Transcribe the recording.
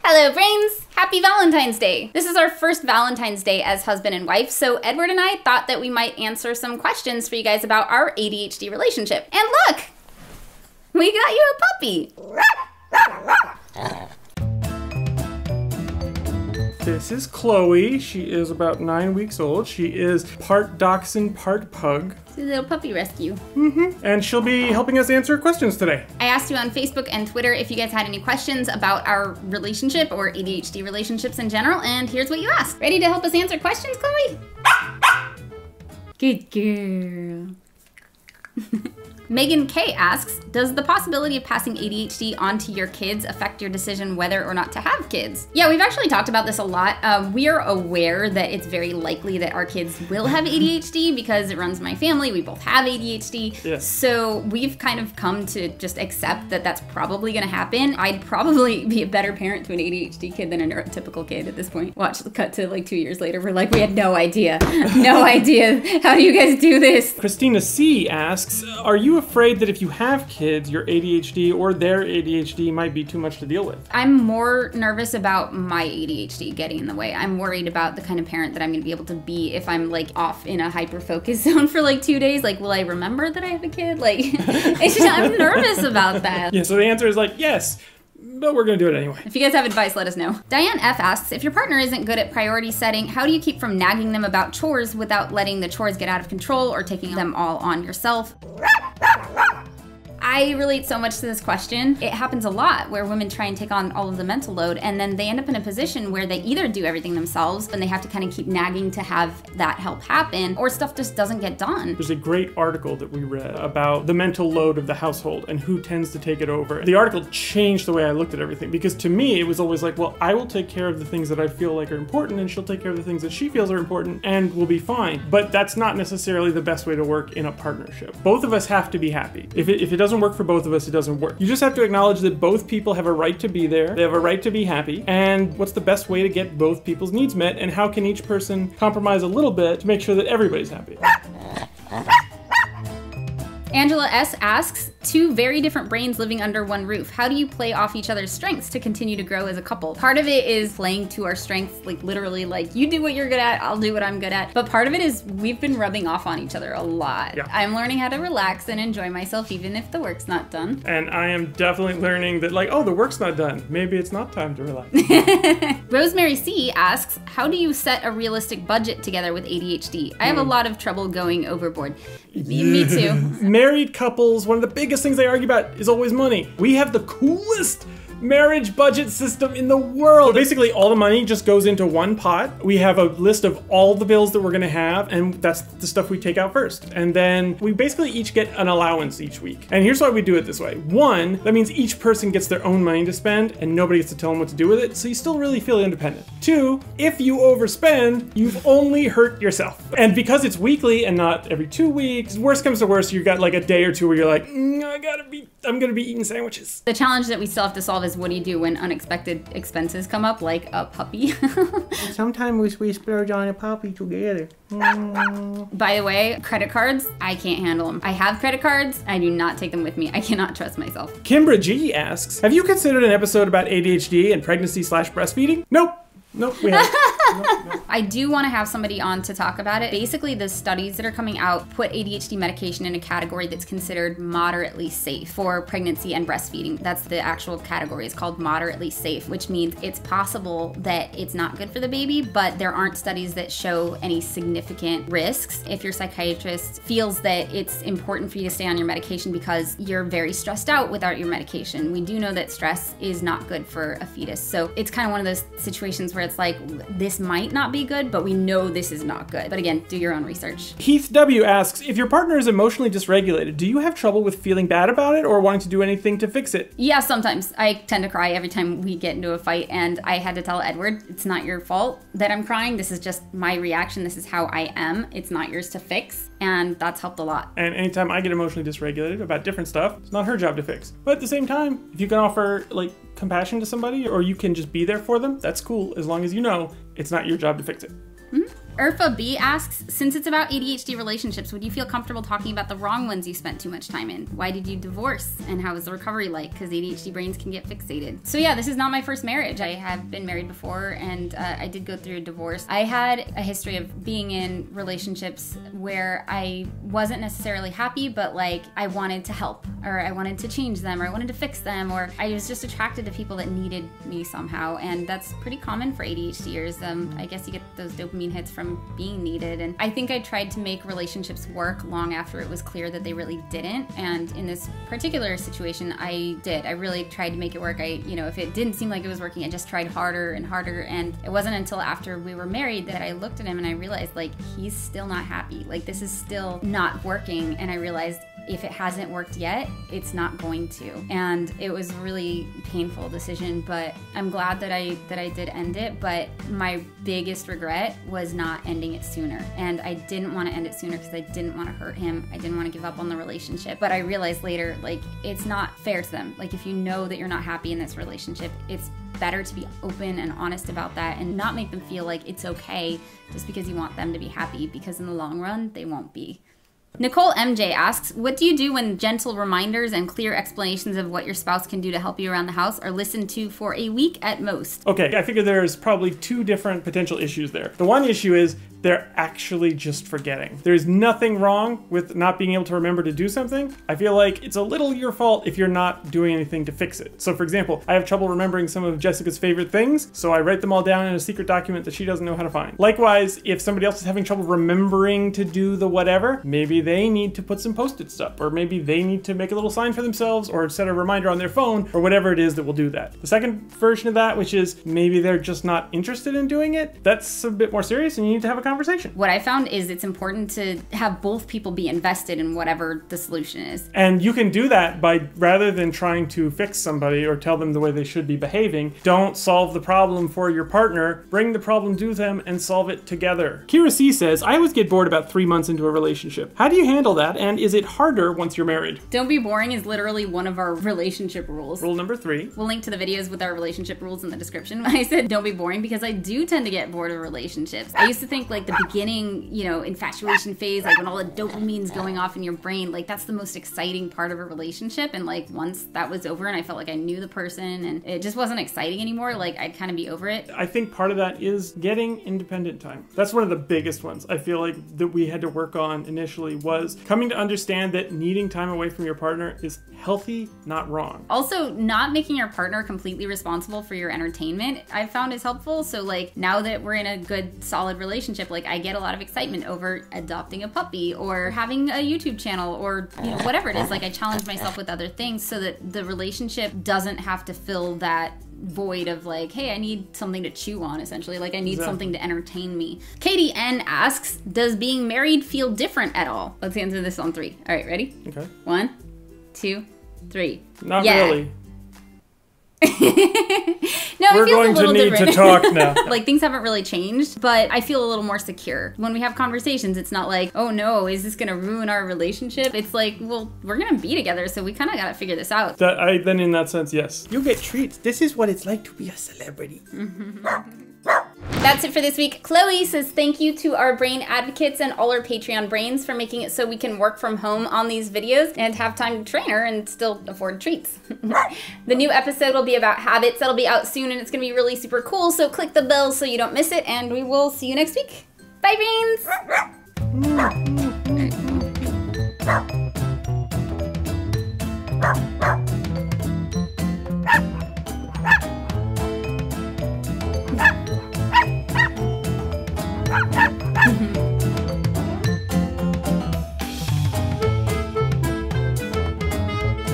Hello brains! Happy Valentine's Day! This is our first Valentine's Day as husband and wife, so Edward and I thought that we might answer some questions for you guys about our ADHD relationship. And look! We got you a puppy! This is Chloe. She is about 9 weeks old. She is part dachshund, part pug. It's a little puppy rescue. And she'll be helping us answer questions today. I asked you on Facebook and Twitter if you guys had any questions about our relationship or ADHD relationships in general, and here's what you asked. Ready to help us answer questions, Chloe? Good girl. Megan K asks, does the possibility of passing ADHD onto your kids affect your decision whether or not to have kids? Yeah, we've actually talked about this a lot. We are aware that it's very likely that our kids will have ADHD because it runs my family. We both have ADHD. Yes. So we've kind of come to just accept that that's probably gonna happen. I'd probably be a better parent to an ADHD kid than a neurotypical kid at this point. Watch, cut to like 2 years later. We're like, we had no idea. No idea. How do you guys do this? Christina C asks, are you afraid that if you have kids, your ADHD or their ADHD might be too much to deal with? I'm more nervous about my ADHD getting in the way. I'm worried about the kind of parent that I'm gonna be able to be if I'm like off in a hyper-focus zone for like 2 days. Like, will I remember that I have a kid? Like, it's just, I'm nervous about that. Yeah, so the answer is like, yes, but we're gonna do it anyway. If you guys have advice, let us know. Diane F asks, if your partner isn't good at priority setting, how do you keep from nagging them about chores without letting the chores get out of control or taking them all on yourself? I relate so much to this question. It happens a lot where women try and take on all of the mental load and then they end up in a position where they either do everything themselves and they have to kind of keep nagging to have that help happen, or stuff just doesn't get done. There's a great article that we read about the mental load of the household and who tends to take it over. The article changed the way I looked at everything, because to me it was always like, well, I will take care of the things that I feel like are important and she'll take care of the things that she feels are important and we'll be fine. But that's not necessarily the best way to work in a partnership. Both of us have to be happy. If it doesn't work for both of us, it doesn't work. You just have to acknowledge that both people have a right to be there. They have a right to be happy. And what's the best way to get both people's needs met? And how can each person compromise a little bit to make sure that everybody's happy? Angela S asks, two very different brains living under one roof. How do you play off each other's strengths to continue to grow as a couple? Part of it is playing to our strengths, like literally like you do what you're good at, I'll do what I'm good at. But part of it is we've been rubbing off on each other a lot. Yeah. I'm learning how to relax and enjoy myself even if the work's not done. And I am definitely learning that like, oh, the work's not done. Maybe it's not time to relax. Rosemary C asks, how do you set a realistic budget together with ADHD? I have a lot of trouble going overboard. Me too. Married couples, one of the biggest things they argue about is always money. We have the coolest marriage budget system in the world. Basically, all the money just goes into one pot. We have a list of all the bills that we're gonna have, and that's the stuff we take out first. And then we basically each get an allowance each week. And here's why we do it this way. One, that means each person gets their own money to spend, and nobody gets to tell them what to do with it, so you still really feel independent. Two, if you overspend, you've only hurt yourself. And because it's weekly and not every 2 weeks, worst comes to worst, you've got like a day or two where you're like, I'm gonna be eating sandwiches. The challenge that we still have to solve is what do you do when unexpected expenses come up, like a puppy? Sometimes we splurge on a puppy together. By the way, credit cards, I can't handle them. I have credit cards, I do not take them with me. I cannot trust myself. Kimbra G asks, have you considered an episode about ADHD and pregnancy/breastfeeding? Nope, we haven't. Nope. I do want to have somebody on to talk about it. Basically, the studies that are coming out put ADHD medication in a category that's considered moderately safe for pregnancy and breastfeeding. That's the actual category. It's called moderately safe, which means it's possible that it's not good for the baby, but there aren't studies that show any significant risks. If your psychiatrist feels that it's important for you to stay on your medication because you're very stressed out without your medication, we do know that stress is not good for a fetus. So it's kind of one of those situations where it's like, this might not be good, but we know this is not good. But again, do your own research. Heath W asks, if your partner is emotionally dysregulated, do you have trouble with feeling bad about it or wanting to do anything to fix it? Yeah, sometimes. I tend to cry every time we get into a fight, and I had to tell Edward, it's not your fault that I'm crying. This is just my reaction. This is how I am. It's not yours to fix. And that's helped a lot. And anytime I get emotionally dysregulated about different stuff, it's not her job to fix. But at the same time, if you can offer like compassion to somebody or you can just be there for them, that's cool, as long as you know it's not your job to fix it. Urfa B asks, since it's about ADHD relationships, would you feel comfortable talking about the wrong ones you spent too much time in? Why did you divorce? And how was the recovery like? Because ADHD brains can get fixated. So yeah, this is not my first marriage. I have been married before, and I did go through a divorce. I had a history of being in relationships where I wasn't necessarily happy, but like I wanted to help, or I wanted to change them, or I wanted to fix them, or I was just attracted to people that needed me somehow. And that's pretty common for ADHDers. I guess you get those dopamine hits from being needed. And I think I tried to make relationships work long after it was clear that they really didn't. And in this particular situation, I did. I really tried to make it work. If it didn't seem like it was working, I just tried harder and harder. And it wasn't until after we were married that I looked at him and I realized, like, he's still not happy. Like, this is still not working. And I realized if it hasn't worked yet, it's not going to. And it was a really painful decision, but I'm glad that I did end it. But my biggest regret was not ending it sooner. And I didn't want to end it sooner because I didn't want to hurt him. I didn't want to give up on the relationship. But I realized later, like, it's not fair to them. Like, if you know that you're not happy in this relationship, it's better to be open and honest about that and not make them feel like it's okay just because you want them to be happy, because in the long run, they won't be. Nicole MJ asks, what do you do when gentle reminders and clear explanations of what your spouse can do to help you around the house are listened to for a week at most? Okay, I figure there's probably two different potential issues there. The one issue is they're actually just forgetting. There's nothing wrong with not being able to remember to do something. I feel like it's a little your fault if you're not doing anything to fix it. So for example, I have trouble remembering some of Jessica's favorite things, so I write them all down in a secret document that she doesn't know how to find. Likewise, if somebody else is having trouble remembering to do the whatever, maybe they need to put some post-it stuff, or maybe they need to make a little sign for themselves or set a reminder on their phone, or whatever it is that will do that. The second version of that, which is maybe they're just not interested in doing it, that's a bit more serious and you need to have a conversation. What I found is it's important to have both people be invested in whatever the solution is. And you can do that by, rather than trying to fix somebody or tell them the way they should be behaving, don't solve the problem for your partner, bring the problem to them and solve it together. Kira C says, I always get bored about 3 months into a relationship. How do you handle that, and is it harder once you're married? Don't be boring is literally one of our relationship rules. Rule number 3. We'll link to the videos with our relationship rules in the description. I said don't be boring because I do tend to get bored of relationships. I used to think like the beginning, infatuation phase, like when all the dopamine's going off in your brain, like that's the most exciting part of a relationship. And like once that was over and I felt like I knew the person and it just wasn't exciting anymore, like I'd kind of be over it. I think part of that is getting independent time. That's one of the biggest ones I feel like that we had to work on initially, was coming to understand that needing time away from your partner is healthy, not wrong. Also, not making your partner completely responsible for your entertainment, I've found is helpful. So like now that we're in a good, solid relationship, like I get a lot of excitement over adopting a puppy or having a YouTube channel or whatever it is. Like I challenge myself with other things so that the relationship doesn't have to fill that void of like, hey, I need something to chew on, essentially. Like I need something to entertain me. Katie N asks, does being married feel different at all? Let's answer this on 3. All right, ready? Okay. 1, 2, 3. Not really. No, we're going to need to talk now. Like things haven't really changed, but I feel a little more secure. When we have conversations, it's not like, oh no, is this gonna ruin our relationship? It's like, well, we're gonna be together, so we kind of gotta figure this out. Then in that sense, yes. You get treats. This is what it's like to be a celebrity. That's it for this week. Chloe says thank you to our brain advocates and all our Patreon brains for making it so we can work from home on these videos and have time to train her and still afford treats. The new episode will be about habits. That'll be out soon and it's gonna be really super cool, so click the bell so you don't miss it, and we will see you next week. Bye, brains!